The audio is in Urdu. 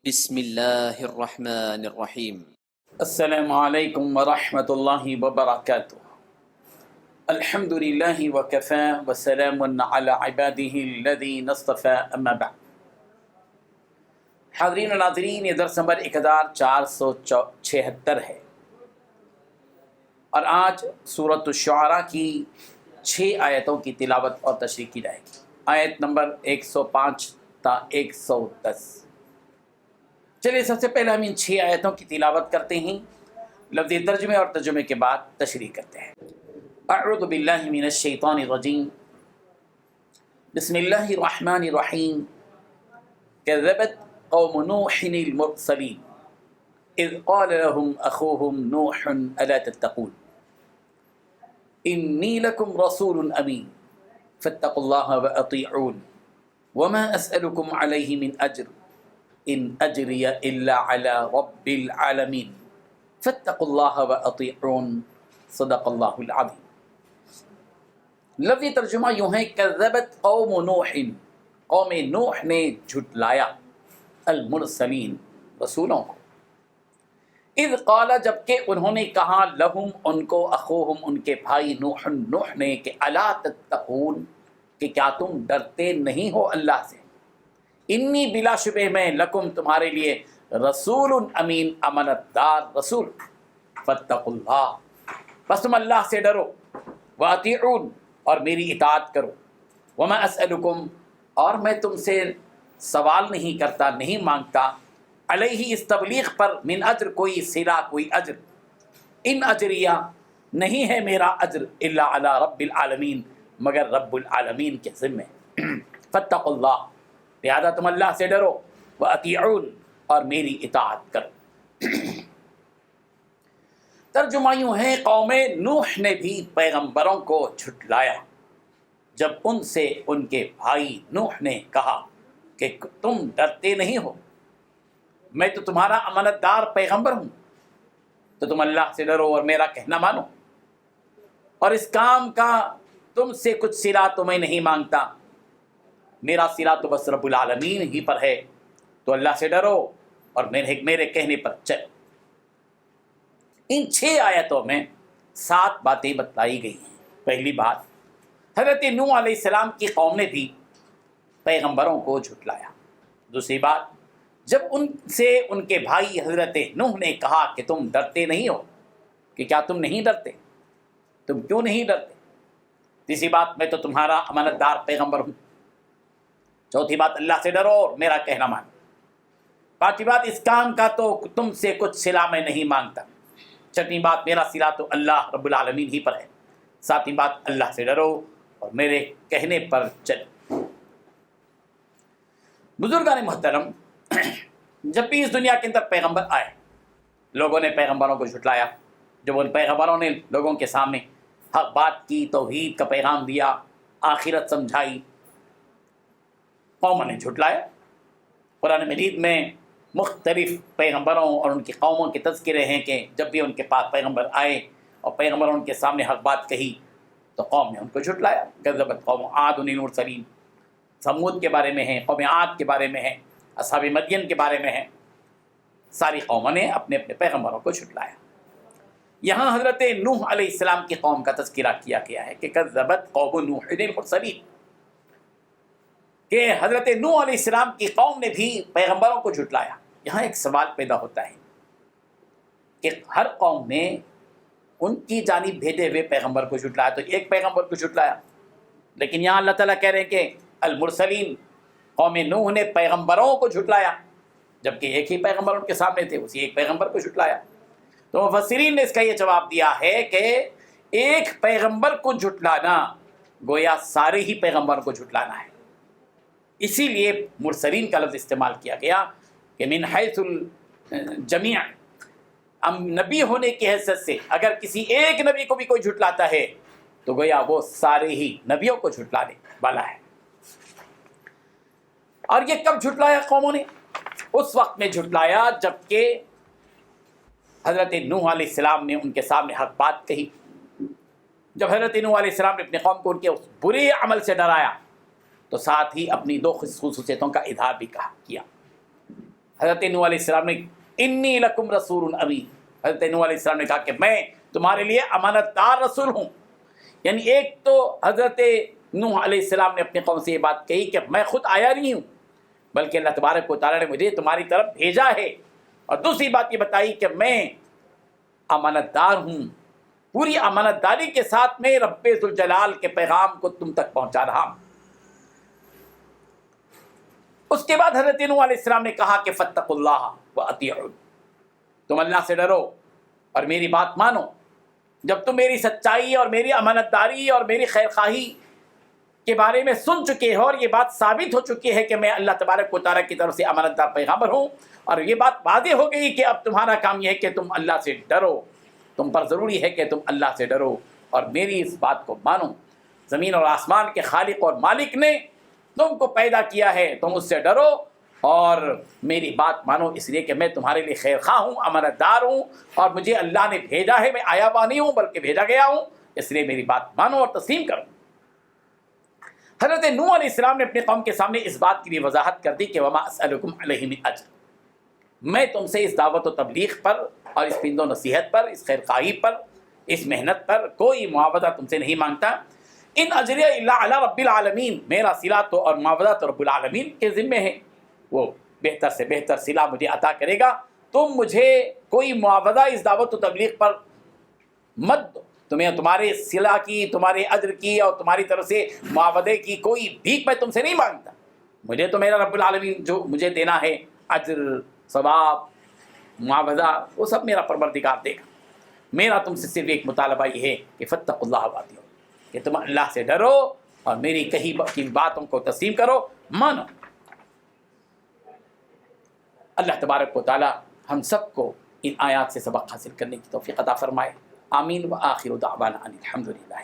بسم اللہ الرحمن الرحیم۔ السلام علیکم ورحمۃ اللہ وبرکاتہ۔ الحمد للہ وکفی وسلام علی عبادہ الذین اصطفی، اما بعد۔ حاضرین و ناظرین، یہ درس نمبر 1476 ہے اور آج سورۃ الشعراء کی 6 آیتوں کی تلاوت اور تشریح کی جائے گی۔ آیت نمبر 105 تا 110۔ چلیے سب سے پہلے ہم ان 6 آیتوں کی تلاوت کرتے ہیں، لفظی ترجمے اور ترجمے کے بعد تشریح کرتے ہیں۔ اعوذ باللہ من الشیطان الرجیم، بسم اللہ الرحمن الرحیم۔ کذبت قوم نوح المرسلین اذ قال لهم اخوهم نوح الا تتقون انی لکم رسول امین فاتقوا اللہ واطیعون وما اسألکم علیہ من اجر ان اجری الا علی رب العالمین فاتقوا اللہ واطیعون صدق اللہ العظیم۔ لفظی ترجمہ یوں ہے، کذبت قوم نوح، قوم نوح نے جھٹلایا المرسلین، رسولوں کو، اذ قال، جبکہ انہوں نے کہا، لہم، ان کو، اخوہم، ان کے بھائی، نوح نے، کہ الا تتقون، کہ کیا تم ڈرتے نہیں ہو اللہ سے، انی، بلا شبہ میں، لکم، تمہارے لیے، رسول امین، امانت دار رسول، فاتقوا اللہ، بس تم اللہ سے ڈرو، واطیعون، اور میری اطاعت کرو، وما اسألکم، اور میں تم سے سوال نہیں کرتا، نہیں مانگتا، علیہ، اس تبلیغ پر، من اجر، کوئی صلہ، کوئی اجر، ان اجریہ، نہیں ہے میرا اجر، الا علی رب العالمین، مگر رب العالمین کے ذمے، فاتقوا اللہ، لہذا تم اللہ سے ڈرو، واطیعون، اور میری اطاعت کرو۔ ترجمہ یوں ہے، قوم نوح نے بھی پیغمبروں کو جھٹلایا جب ان سے ان کے بھائی نوح نے کہا کہ تم ڈرتے نہیں ہو، میں تو تمہارا امانت دار پیغمبر ہوں، تو تم اللہ سے ڈرو اور میرا کہنا مانو، اور اس کام کا تم سے کچھ صلہ تو میں نہیں مانگتا، میرا صلہ تو بس رب العالمین ہی پر ہے، تو اللہ سے ڈرو اور میرے کہنے پر چلو۔ ان 6 آیتوں میں 7 باتیں بتلائی گئی ہیں۔ پہلی بات، حضرت نوح علیہ السلام کی قوم نے بھی پیغمبروں کو جھٹلایا۔ دوسری بات، جب ان سے ان کے بھائی حضرت نوح نے کہا کہ تم ڈرتے نہیں ہو، کہ کیا تم نہیں ڈرتے، تم کیوں نہیں ڈرتے۔ تیسری بات، میں تو تمہارا امانت دار پیغمبر ہوں۔ چوتھی بات، اللہ سے ڈرو اور میرا کہنا مانو۔ پانچویں بات، اس کام کا تو تم سے کچھ صلہ میں نہیں مانگتا۔ چھٹی بات، میرا صلہ تو اللہ رب العالمین ہی پر ہے۔ ساتویں بات، اللہ سے ڈرو اور میرے کہنے پر چلو۔ بزرگان محترم، جب بھی اس دنیا کے اندر پیغمبر آئے، لوگوں نے پیغمبروں کو جھٹلایا۔ جب ان پیغمبروں نے لوگوں کے سامنے حق بات کی، توحید کا پیغام دیا، آخرت سمجھائی، قوموں نے جھٹلایا۔ قرآن مجید میں مختلف پیغمبروں اور ان کی قوموں کے تذکرے ہیں کہ جب بھی ان کے پاس پیغمبر آئے اور پیغمبروں کے سامنے حق بات کہی تو قوم نے ان کو جھٹلایا۔ کذبت قوم عاد المرسلین، سمود کے بارے میں ہیں، قوم عاد کے بارے میں ہیں، اصحاب مدین کے بارے میں ہیں، ساری قوموں نے اپنے اپنے پیغمبروں کو جھٹلایا۔ یہاں حضرت نوح علیہ السلام کی قوم کا تذکرہ کیا گیا ہے کہ کذبت قوم نوح المرسلین، کہ حضرت نوح علیہ السلام کی قوم نے بھی پیغمبروں کو جھٹلایا۔ یہاں ایک سوال پیدا ہوتا ہے کہ ہر قوم نے ان کی جانب بھیجے ہوئے پیغمبر کو جھٹلایا، تو ایک پیغمبر کو جھٹلایا، لیکن یہاں اللہ تعالیٰ کہہ رہے ہیں کہ المرسلین، قوم نوح نے پیغمبروں کو جھٹلایا، جبکہ ایک ہی پیغمبر ان کے سامنے تھے، اسی ایک پیغمبر کو جھٹلایا۔ تو مفسرین نے اس کا یہ جواب دیا ہے کہ ایک پیغمبر کو جھٹلانا گویا سارے ہی پیغمبر کو جھٹلانا ہے، اسی لیے مرسلین کا لفظ استعمال کیا گیا کہ من حیث الجمیع، نبی ہونے کی حیثیت سے اگر کسی ایک نبی کو بھی کوئی جھٹلاتا ہے تو گویا وہ سارے ہی نبیوں کو جھٹلانے والا ہے۔ اور یہ کب جھٹلایا قوموں نے؟ اس وقت میں جھٹلایا جبکہ حضرت نوح علیہ السلام نے ان کے سامنے حق بات کہی۔ جب حضرت نوح علیہ السلام نے اپنے قوم کو ان کے اس برے عمل سے ڈرایا تو ساتھ ہی اپنی 2 خصوصیتوں کا اظہار بھی کیا۔ حضرت نوح علیہ السلام نے انی لکم رسول امین، حضرت نوح علیہ السلام نے کہا کہ میں تمہارے لیے امانت دار رسول ہوں. یعنی ایک تو حضرت نوح علیہ السلام نے اپنی قوم سے یہ بات کہی کہ میں خود آیا نہیں ہوں بلکہ اللہ تبارک و تعالیٰ نے مجھے تمہاری طرف بھیجا ہے، اور دوسری بات یہ بتائی کہ میں امانت دار ہوں، پوری امانت داری کے ساتھ میں رب ذوالجلال کے پیغام کو تم تک پہنچا رہا ہوں. اس کے بعد حضرت نوح علیہ السلام نے کہا کہ فاتقوا اللہ واطیعون، تم اللہ سے ڈرو اور میری بات مانو. جب تم میری سچائی اور میری امانت داری اور میری خیر خواہی کے بارے میں سن چکے ہو اور یہ بات ثابت ہو چکی ہے کہ میں اللہ تبارک و تعالیٰ کی طرف سے امانت دار پیغمبر ہوں، اور یہ بات واضح ہو گئی کہ اب تمہارا کام یہ ہے کہ تم اللہ سے ڈرو، تم پر ضروری ہے کہ تم اللہ سے ڈرو اور میری اس بات کو مانو. زمین اور آسمان کے خالق اور مالک نے تم کو پیدا کیا ہے، تم اس سے ڈرو اور میری بات مانو، اس لیے کہ میں تمہارے لیے خیر خواہ ہوں، امانت دار ہوں، اور مجھے اللہ نے بھیجا ہے، میں آیا ہوا نہیں ہوں بلکہ بھیجا گیا ہوں، اس لیے میری بات مانو اور تسلیم کرو. حضرت نوح علیہ السلام نے اپنے قوم کے سامنے اس بات کی بھی وضاحت کر دی کہ وما اسألکم علیہ من اجر، میں تم سے اس دعوت و تبلیغ پر اور اس پند و نصیحت پر، اس خیر خواہی پر، اس محنت پر کوئی معاوضہ تم سے نہیں مانگتا. ان اجریہ الا علی رب العالمین، میرا صلہ تو اور معاوضہ تو رب العالمین کے ذمے ہے، وہ بہتر سے بہتر صلہ مجھے عطا کرے گا. تم مجھے کوئی معاوضہ اس دعوت و تبلیغ پر مت دو، تمہیں تمہارے صلہ کی، تمہارے اجر کی اور تمہاری طرف سے معاوضے کی کوئی بھیک میں تم سے نہیں مانگتا. مجھے تو میرا رب العالمین جو مجھے دینا ہے، اجر، ثواب، معاوضہ، وہ سب میرا پروردگار دے گا. میرا تم سے صرف ایک مطالبہ یہ ہے کہ فاتقوا اللہ واطیعون، کہ تم اللہ سے ڈرو اور میری کہی کی باتوں کو تسلیم کرو، مانو. اللہ تبارک و تعالی ہم سب کو ان آیات سے سبق حاصل کرنے کی توفیق عطا فرمائے. آمین. وآخر دعوانا ان الحمد للہ.